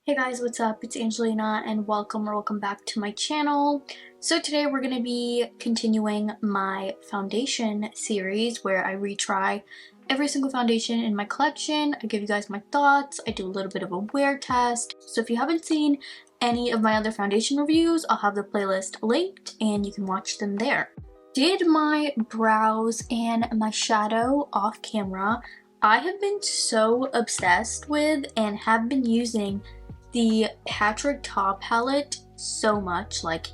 Hey guys, what's up? It's Angelina and welcome back to my channel. So today we're going to be continuing my foundation series where I retry every single foundation in my collection. I give you guys my thoughts. I do a little bit of a wear test. So if you haven't seen any of my other foundation reviews, I'll have the playlist linked and you can watch them there. Did my brows and my shadow off camera. I have been so obsessed with and have been using the Patrick Ta palette so much, like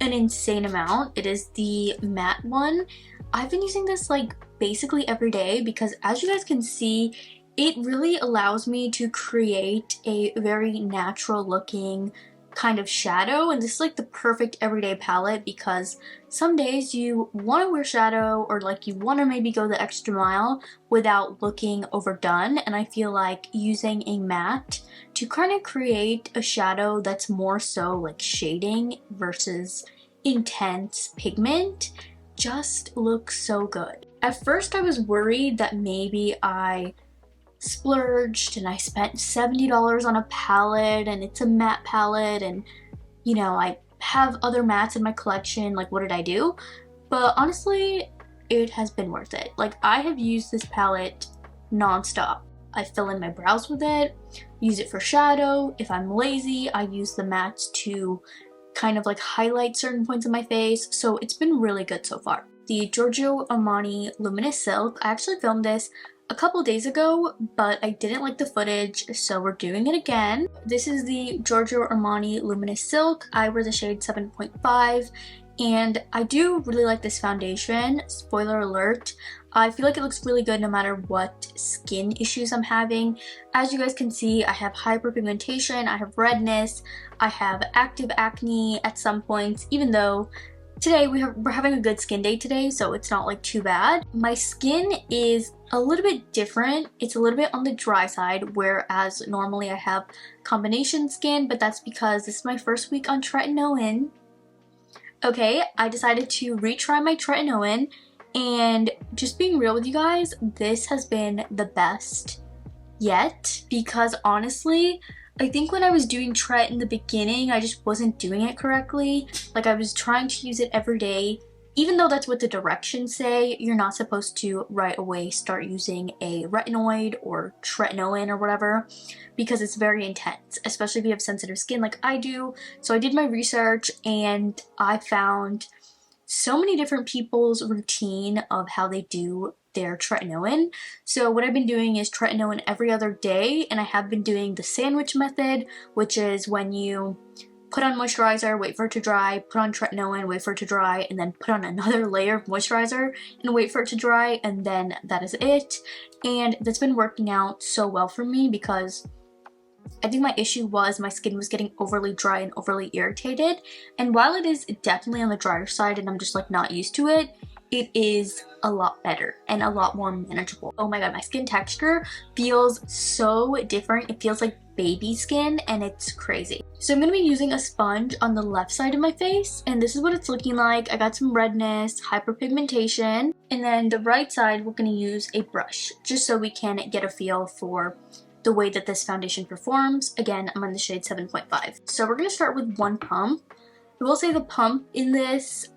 an insane amount. It is the matte one. I've been using this like basically every day because, as you guys can see, it really allows me to create a very natural looking kind of shadow, and this is like the perfect everyday palette because some days you want to wear shadow or like you want to maybe go the extra mile without looking overdone, and I feel like using a matte to kind of create a shadow that's more so like shading versus intense pigment just looks so good. At first I was worried that maybe I splurged and I spent $70 on a palette and it's a matte palette, and you know, I have other mattes in my collection, like what did I do? But honestly, it has been worth it. Like, I have used this palette non-stop. I fill in my brows with it, use it for shadow. If I'm lazy, I use the mattes to kind of like highlight certain points of my face, so it's been really good so far. The Giorgio Armani Luminous Silk, I actually filmed this a couple days ago, but I didn't like the footage, so we're doing it again. This is the Giorgio Armani Luminous Silk. I wear the shade 7.5, and I do really like this foundation. Spoiler alert, I feel like it looks really good no matter what skin issues I'm having. As you guys can see, I have hyperpigmentation, I have redness, I have active acne at some points, even though today we're having a good skin day today, so it's not like too bad. My skin is a little bit different. It's a little bit on the dry side, whereas normally I have combination skin, but that's because this is my first week on tretinoin. Okay, I decided to retry my tretinoin, and just being real with you guys, this has been the best yet, because honestly, I think when I was doing Tret in the beginning, I just wasn't doing it correctly. Like, I was trying to use it every day, even though that's what the directions say. You're not supposed to right away start using a retinoid or tretinoin or whatever, because it's very intense, especially if you have sensitive skin like I do. So I did my research and I found so many different people's routine of how they do their tretinoin. So what I've been doing is tretinoin every other day, and I have been doing the sandwich method, which is when you put on moisturizer, wait for it to dry, put on tretinoin, wait for it to dry, and then put on another layer of moisturizer and wait for it to dry, and then that is it. And that's been working out so well for me because I think my issue was my skin was getting overly dry and overly irritated, and while it is definitely on the drier side and I'm just like not used to it, it is a lot better and a lot more manageable. Oh my god, my skin texture feels so different. It feels like baby skin and it's crazy. So I'm going to be using a sponge on the left side of my face, and this is what it's looking like. I got some redness, hyperpigmentation, and then the right side we're going to use a brush just so we can get a feel for the way that this foundation performs. Again, I'm on the shade 7.5. So we're going to start with one pump. I will say the pump in this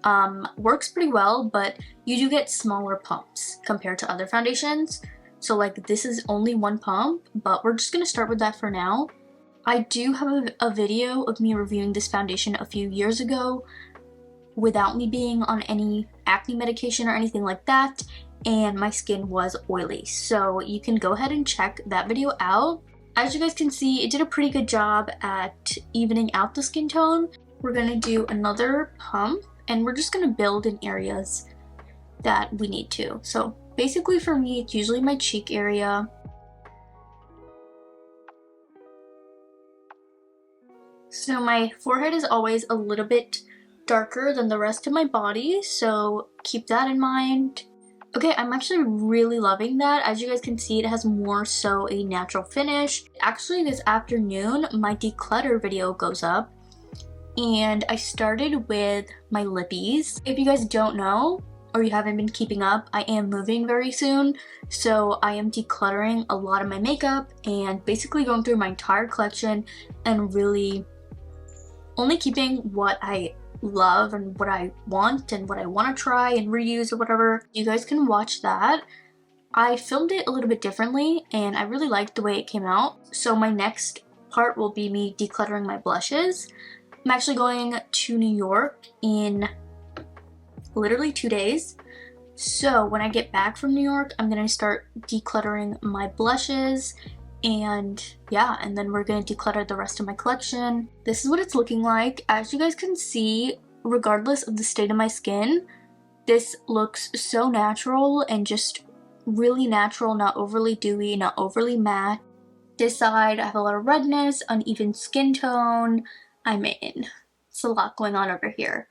works pretty well, but you do get smaller pumps compared to other foundations. So like, this is only one pump, but we're just going to start with that for now. I do have a video of me reviewing this foundation a few years ago without me being on any acne medication or anything like that, and my skin was oily. So you can go ahead and check that video out. As you guys can see, it did a pretty good job at evening out the skin tone. We're gonna do another pump, and we're just gonna build in areas that we need to. So basically for me, it's usually my cheek area. So my forehead is always a little bit darker than the rest of my body, so keep that in mind. Okay, I'm actually really loving that. As you guys can see, it has more so a natural finish. Actually, this afternoon, my declutter video goes up, and I started with my lippies. If you guys don't know, or you haven't been keeping up, I am moving very soon, so I am decluttering a lot of my makeup and basically going through my entire collection and really only keeping what I love and what I want and what I want to try and reuse or whatever. You guys can watch that. I filmed it a little bit differently and I really liked the way it came out. So my next part will be me decluttering my blushes. I'm actually going to New York in literally 2 days. So when I get back from New York, I'm gonna start decluttering my blushes, and yeah, and then we're gonna declutter the rest of my collection. This is what it's looking like. As you guys can see, regardless of the state of my skin, this looks so natural and just really natural, not overly dewy, not overly matte. This side, I have a lot of redness, uneven skin tone. I mean, it's a lot going on over here.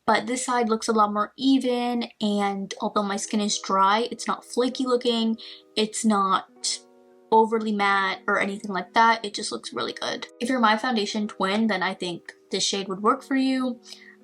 But this side looks a lot more even, and although my skin is dry, it's not flaky looking, it's not overly matte or anything like that. It just looks really good. If you're my foundation twin, then I think this shade would work for you.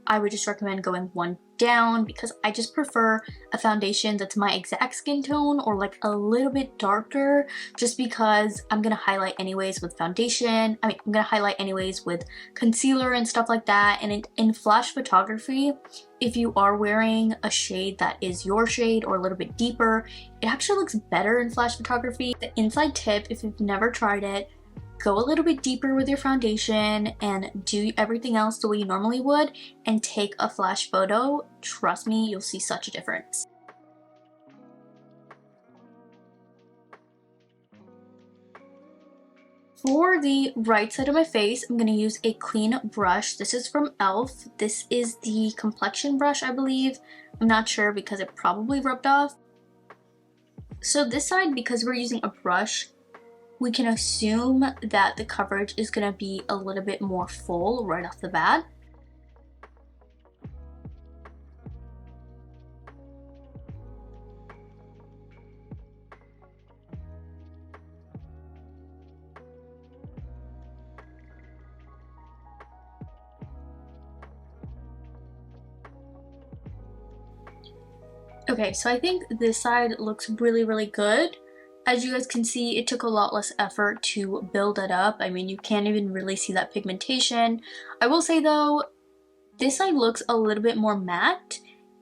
I would just recommend going one down because I just prefer a foundation that's my exact skin tone or like a little bit darker, just because I'm gonna highlight anyways with foundation. I'm gonna highlight anyways with concealer and stuff like that. And in flash photography, if you are wearing a shade that is your shade or a little bit deeper, it actually looks better in flash photography. The inside tip, if you've never tried it, go a little bit deeper with your foundation and do everything else the way you normally would and take a flash photo. Trust me, you'll see such a difference. For the right side of my face, I'm going to use a clean brush. This is from e.l.f. This is the complexion brush, I believe. I'm not sure because it probably rubbed off. So this side, because we're using a brush, we can assume that the coverage is going to be a little bit more full right off the bat. Okay, so I think this side looks really good. As you guys can see, it took a lot less effort to build it up. I mean, you can't even really see that pigmentation. I will say though, this side looks a little bit more matte,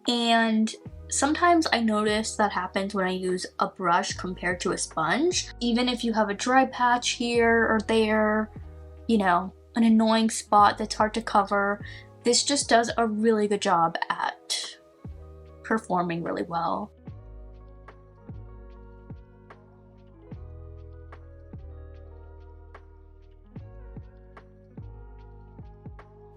and sometimes I notice that happens when I use a brush compared to a sponge. Even if you have a dry patch here or there, you know, an annoying spot that's hard to cover, this just does a really good job at performing really well.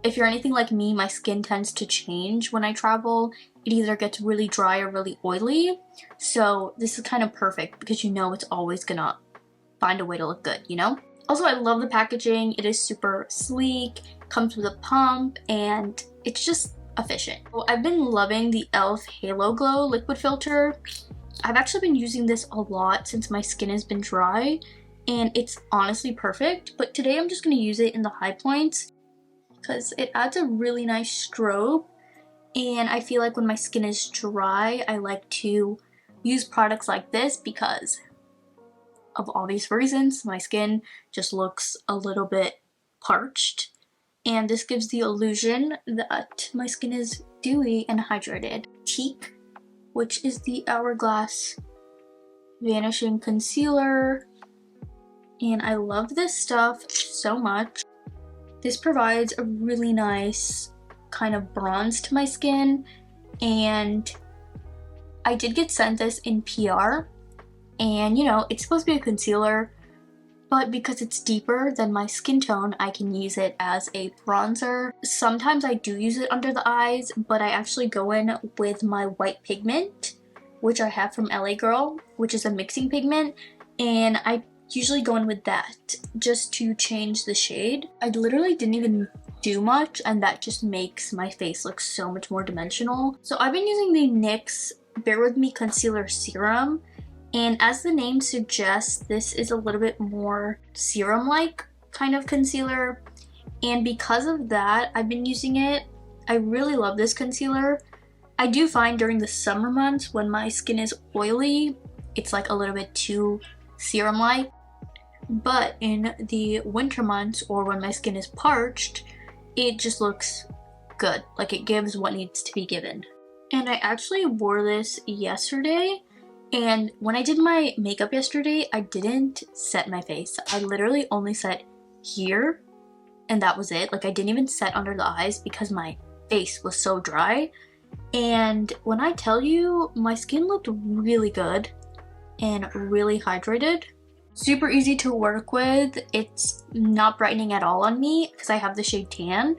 If you're anything like me, my skin tends to change when I travel. It either gets really dry or really oily. So this is kind of perfect because you know it's always gonna find a way to look good, you know? Also, I love the packaging. It is super sleek, comes with a pump, and it's just efficient. Well, I've been loving the e.l.f. Halo Glow liquid filter. I've actually been using this a lot since my skin has been dry, and it's honestly perfect. But today I'm just gonna use it in the high points because it adds a really nice strobe, and I feel like when my skin is dry, I like to use products like this because of obvious reasons. My skin just looks a little bit parched, and this gives the illusion that my skin is dewy and hydrated. Cheek, which is the Hourglass Vanishing Concealer, and I love this stuff so much. This provides a really nice kind of bronze to my skin, and I did get sent this in PR, and you know, it's supposed to be a concealer, but because it's deeper than my skin tone, I can use it as a bronzer. Sometimes I do use it under the eyes, but I actually go in with my white pigment, which I have from LA Girl, which is a mixing pigment, and I usually go in with that just to change the shade. I literally didn't even do much, and that just makes my face look so much more dimensional. So I've been using the NYX Bear With Me Concealer Serum, and as the name suggests, this is a little bit more serum-like kind of concealer, and because of that, I've been using it. I really love this concealer. I do find during the summer months when my skin is oily, it's like a little bit too serum-like. But in the winter months or when my skin is parched, it just looks good. Like it gives what needs to be given. And I actually wore this yesterday, and when I did my makeup yesterday, I didn't set my face. I literally only set here, and that was it. Like I didn't even set under the eyes because my face was so dry. And when I tell you, my skin looked really good and really hydrated. Super easy to work with. It's not brightening at all on me because I have the shade tan,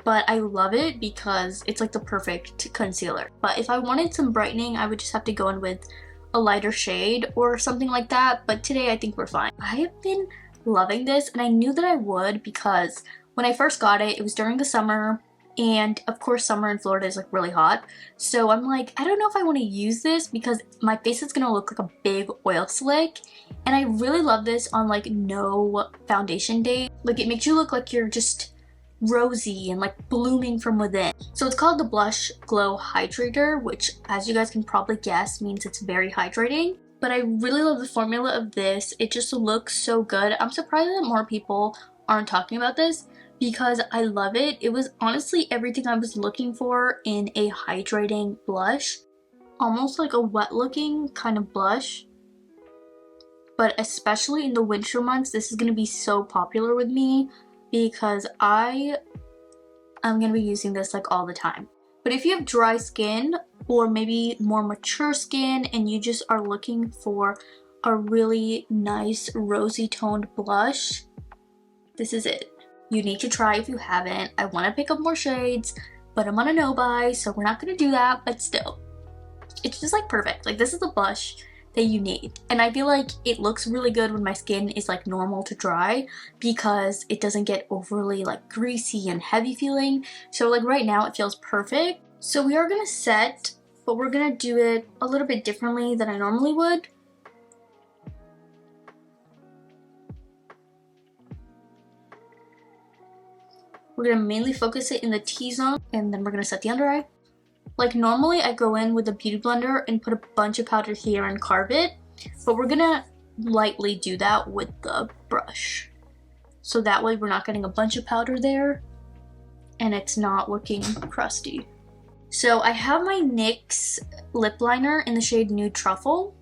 but I love it because it's like the perfect concealer. But if I wanted some brightening, I would just have to go in with a lighter shade or something like that. But today I think we're fine. I have been loving this, and I knew that I would because when I first got it, it was during the summer. And of course summer in Florida is like really hot. So I'm like, I don't know if I want to use this because my face is going to look like a big oil slick. And I really love this on like no foundation day. Like it makes you look like you're just rosy and like blooming from within. So it's called the Blush Glow Hydrator, which as you guys can probably guess means it's very hydrating. But I really love the formula of this. It just looks so good. I'm surprised that more people aren't talking about this, because I love it. It was honestly everything I was looking for in a hydrating blush. Almost like a wet looking kind of blush. But especially in the winter months, this is going to be so popular with me because I'm going to be using this like all the time. But if you have dry skin or maybe more mature skin and you just are looking for a really nice rosy toned blush, this is it. You need to try if you haven't. I want to pick up more shades, but I'm on a no buy, so we're not going to do that, but still. It's just like perfect. Like this is the blush that you need. And I feel like it looks really good when my skin is like normal to dry because it doesn't get overly like greasy and heavy feeling. So like right now it feels perfect. So we are going to set, but we're going to do it a little bit differently than I normally would. We're going to mainly focus it in the T-zone, and then we're going to set the under eye. Like normally I go in with a beauty blender and put a bunch of powder here and carve it, but we're going to lightly do that with the brush. So that way we're not getting a bunch of powder there and it's not looking crusty. So I have my NYX lip liner in the shade Nude Truffle.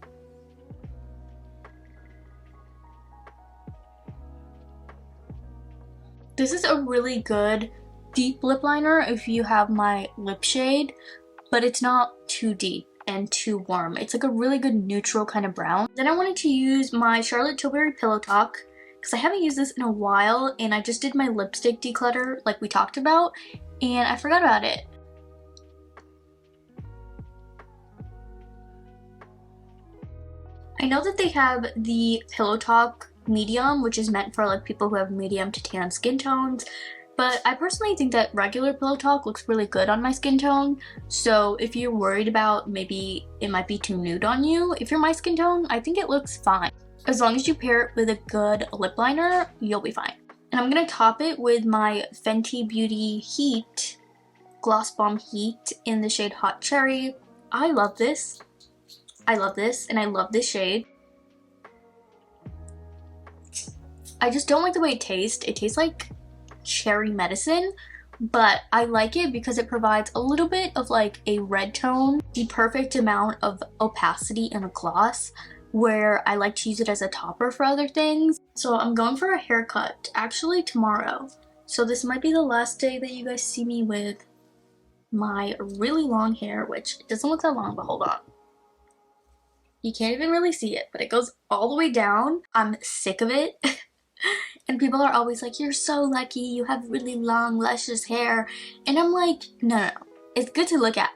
This is a really good deep lip liner if you have my lip shade, but it's not too deep and too warm. It's like a really good neutral kind of brown. Then I wanted to use my Charlotte Tilbury Pillow Talk because I haven't used this in a while and I just did my lipstick declutter like we talked about and I forgot about it. I know that they have the Pillow Talk medium, which is meant for like people who have medium to tan skin tones, but I personally think that regular Pillow Talk looks really good on my skin tone. So if you're worried about maybe it might be too nude on you, if you're my skin tone, I think it looks fine. As long as you pair it with a good lip liner, you'll be fine. And I'm gonna top it with my Fenty Beauty Heat Gloss Bomb Heat in the shade Hot Cherry. I love this. I love this and I love this shade. I just don't like the way it tastes. It tastes like cherry medicine, but I like it because it provides a little bit of like a red tone, the perfect amount of opacity in a gloss, where I like to use it as a topper for other things. So I'm going for a haircut actually tomorrow. So this might be the last day that you guys see me with my really long hair, which doesn't look that long, but hold on. You can't even really see it, but it goes all the way down. I'm sick of it. And people are always like, you're so lucky, you have really long, luscious hair. And I'm like, no. It's good to look at,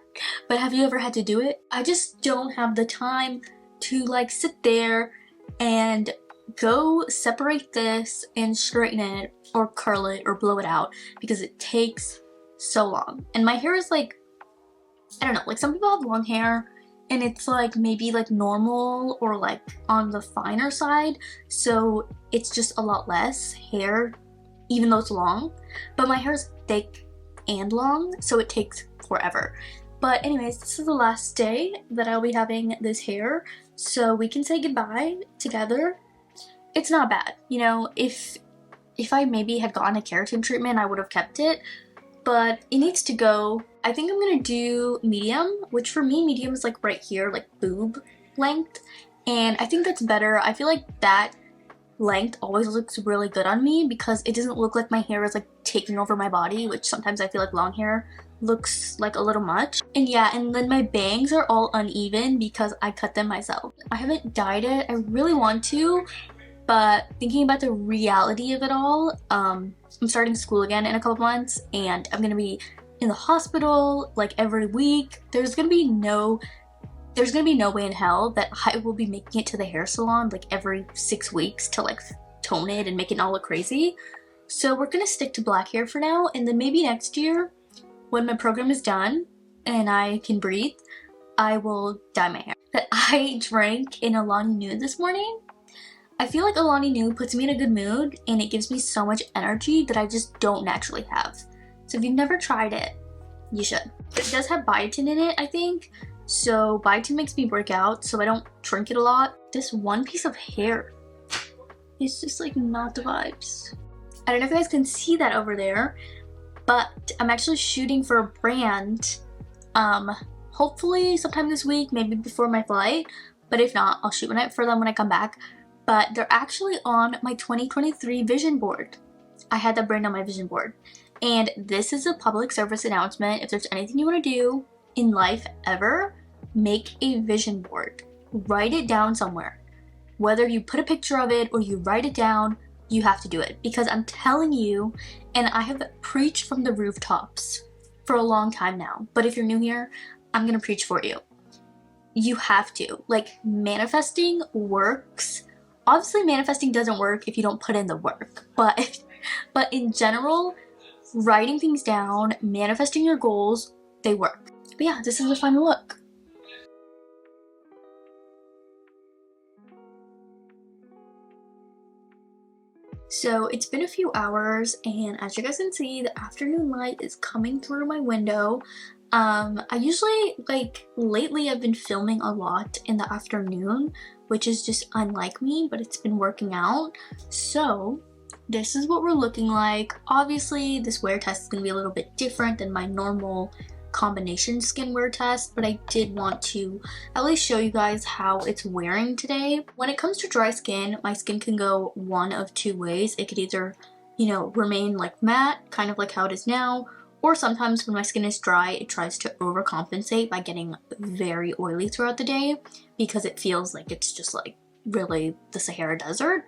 but have you ever had to do it? I just don't have the time to like sit there and go separate this and straighten it or curl it or blow it out because it takes so long. And my hair is like, I don't know, like some people have long hair and it's like maybe like normal or like on the finer side, so it's just a lot less hair even though it's long, but my hair is thick and long, so it takes forever. But anyways, this is the last day that I'll be having this hair, so we can say goodbye together. It's not bad, you know, if I maybe had gotten a keratin treatment, I would have kept it, but it needs to go. I think I'm gonna do medium, which for me, medium is like right here, like boob length, and I think that's better. I feel like that length always looks really good on me because it doesn't look like my hair is like taking over my body, which sometimes I feel like long hair looks like a little much. And yeah, and then my bangs are all uneven because I cut them myself. I haven't dyed it. I really want to, but thinking about the reality of it all, I'm starting school again in a couple months and I'm gonna be in the hospital like every week. There's gonna be no way in hell that I will be making it to the hair salon like every 6 weeks to like tone it and make it all look crazy. So we're gonna stick to black hair for now, and then maybe next year when my program is done and I can breathe, I will dye my hair. That I drank an Alani Nu this morning. I feel like Alani Nu puts me in a good mood and it gives me so much energy that I just don't naturally have. So if you've never tried it, you should. It does have biotin in it, I think. So biotin makes me work out so I don't drink it a lot. This one piece of hair is just like not the vibes. I don't know if you guys can see that over there, but I'm actually shooting for a brand hopefully sometime this week, maybe before my flight, but if not, I'll shoot for them when I come back. But they're actually on my 2023 vision board. I had that brand on my vision board, and this is a public service announcement. If there's anything you want to do in life ever, make a vision board. Write it down somewhere. Whether you put a picture of it or you write it down, you have to do it, because I'm telling you, and I have preached from the rooftops for a long time now, but if you're new here, I'm gonna preach for you. You have to. Like, manifesting works. Obviously manifesting doesn't work if you don't put in the work, but in general, writing things down, manifesting your goals, they work. But yeah, this is the final look. So it's been a few hours, and as you guys can see, the afternoon light is coming through my window. I usually, like, lately I've been filming a lot in the afternoon, which is just unlike me, but it's been working out. So this is what we're looking like. Obviously, this wear test is gonna be a little bit different than my normal combination skin wear test, but I did want to at least show you guys how it's wearing today. When it comes to dry skin, my skin can go one of two ways. It could either, you know, remain like matte, kind of like how it is now, or sometimes when my skin is dry, it tries to overcompensate by getting very oily throughout the day because it feels like it's just like really the Sahara Desert.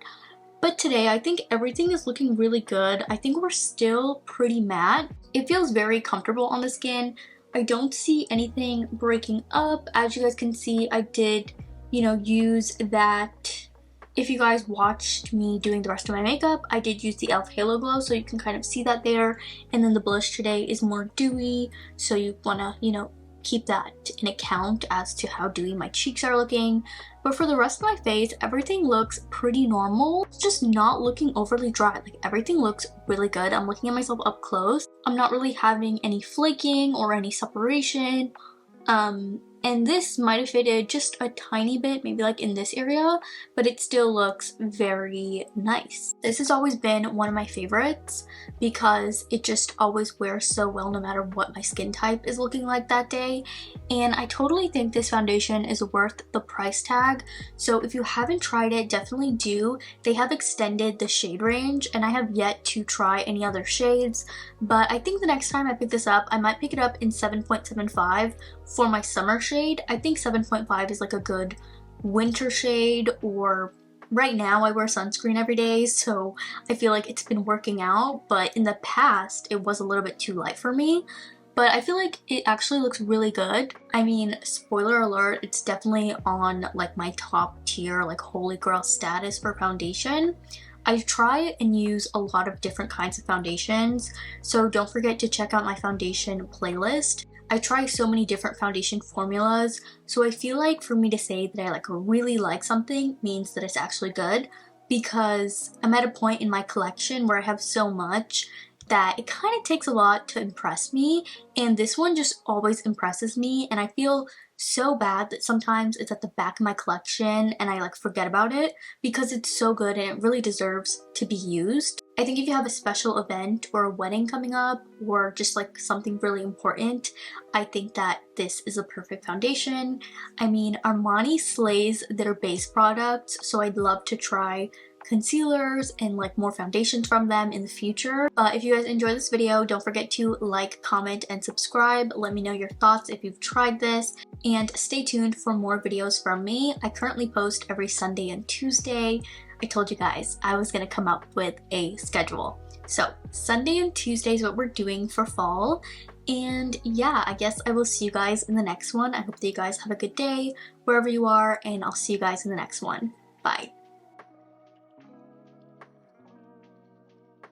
But today, I think everything is looking really good. I think we're still pretty matte. It feels very comfortable on the skin. I don't see anything breaking up. As you guys can see, I did, you know, use that. If you guys watched me doing the rest of my makeup, I did use the e.l.f. Halo Glow, so you can kind of see that there. And then the blush today is more dewy, so you wanna, you know, keep that in account as to how dewy my cheeks are looking. But for the rest of my face, everything looks pretty normal. It's just not looking overly dry. Like, everything looks really good. I'm looking at myself up close. I'm not really having any flaking or any separation. And this might have faded just a tiny bit, maybe like in this area, but it still looks very nice. This has always been one of my favorites because it just always wears so well no matter what my skin type is looking like that day. And I totally think this foundation is worth the price tag. So if you haven't tried it, definitely do. They have extended the shade range and I have yet to try any other shades, but I think the next time I pick this up, I might pick it up in 7.75 for my summer shade. I think 7.5 is like a good winter shade, or right now I wear sunscreen every day, so I feel like it's been working out, but in the past it was a little bit too light for me. But I feel like it actually looks really good. I mean, spoiler alert, it's definitely on like my top tier, like holy grail status for foundation. I try and use a lot of different kinds of foundations, so don't forget to check out my foundation playlist. I try so many different foundation formulas, so I feel like for me to say that I like really like something means that it's actually good, because I'm at a point in my collection where I have so much that it kind of takes a lot to impress me, and this one just always impresses me, and I feel so bad that sometimes it's at the back of my collection and I like forget about it because it's so good and it really deserves to be used. I think if you have a special event or a wedding coming up or just like something really important, I think that this is a perfect foundation. I mean, Armani slays their base products, so I'd love to try concealers and like more foundations from them in the future. But if you guys enjoyed this video, don't forget to like, comment, and subscribe. Let me know your thoughts if you've tried this, and stay tuned for more videos from me. I currently post every Sunday and Tuesday. I told you guys I was gonna come up with a schedule. So Sunday and Tuesday is what we're doing for fall. And yeah, I guess I will see you guys in the next one. I hope that you guys have a good day wherever you are, and I'll see you guys in the next one. Bye.